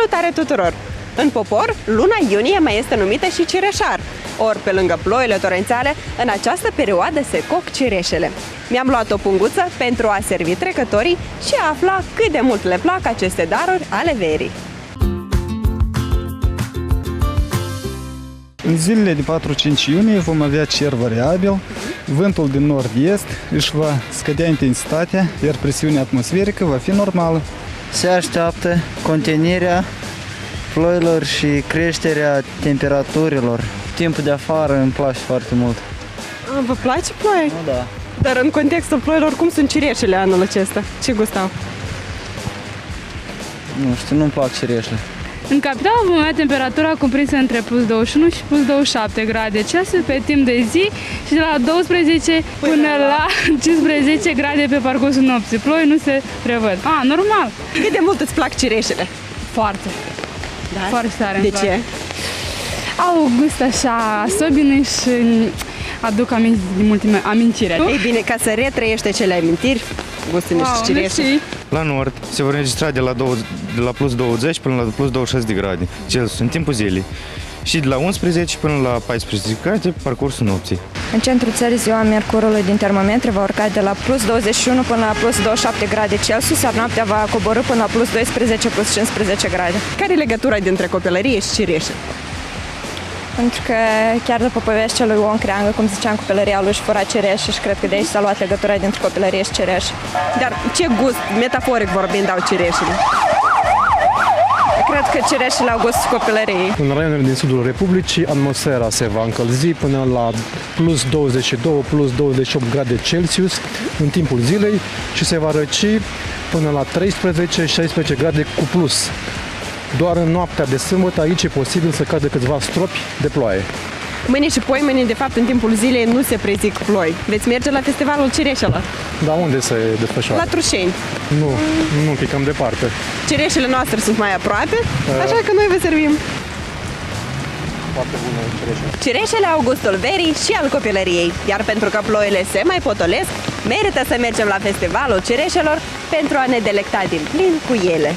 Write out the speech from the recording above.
Salutare tuturor! În popor, luna iunie mai este numită și cireșar. Ori, pe lângă ploile torențiale, în această perioadă se coc cireșele. Mi-am luat o punguță pentru a servi trecătorii și a afla cât de mult le plac aceste daruri ale verii. În zilele de 4-5 iunie vom avea cer variabil, vântul din nord-est își va scădea intensitatea, iar presiunea atmosferică va fi normală. Se așteaptă contenirea ploilor și creșterea temperaturilor. Timpul de afară îmi place foarte mult. Vă place ploaie? Da. Dar în contextul ploilor, cum sunt cireșele anul acesta? Ce gust au? Nu știu, nu-mi plac cireșele. În capitală vom avea temperatura cuprinsă între plus 21 și plus 27 grade Celsius pe timp de zi și de la 12 până la 15 grade pe parcursul nopții. Ploi nu se prevăd. Normal. Cât de mult îți plac cireșele? Foarte. Da? Foarte tare. De ce? Au gust așa sobine și aduc multe amintiri. Ei bine, ca să retrăiești acele amintiri, gustă niște cireșe. La nord se vor înregistra de la plus 20 până la plus 26 de grade Celsius în timpul zilei și de la 11 până la 14 grade pe parcursul nopții. În centrul țării, ziua mercurului din termometre va urca de la plus 21 până la plus 27 grade Celsius, iar noaptea va coborî până la plus 12, plus 15 grade. Care e legătura dintre copilărie și cireșe? Pentru că chiar după povestea lui Ion Creangă, cum ziceam, copilăria lui și fura cireșe și cred că de aici s-a luat legătura dintre copilărie și cireșe. Dar ce gust, metaforic vorbind, au cireșele? Cred că cireșele au gust copilăriei. În raionele din sudul Republicii, atmosfera se va încălzi până la plus 22, plus 28 grade Celsius în timpul zilei și se va răci până la 13-16 grade cu plus. Doar în noaptea de sâmbătă aici e posibil să cadă câțiva stropi de ploaie. Mâine și poimâine, de fapt, în timpul zilei nu se prezic ploi. Veți merge la festivalul cireșelor? Dar unde se desfășoară? La Trușeni. Nu, un pic cam departe. Cireșele noastre sunt mai aproape, așa că noi vă servim. Foarte bună cireșele. Cireșele au gustul verii și al copilăriei, iar pentru că ploile se mai potolesc, merită să mergem la festivalul cireșelor pentru a ne delecta din plin cu ele.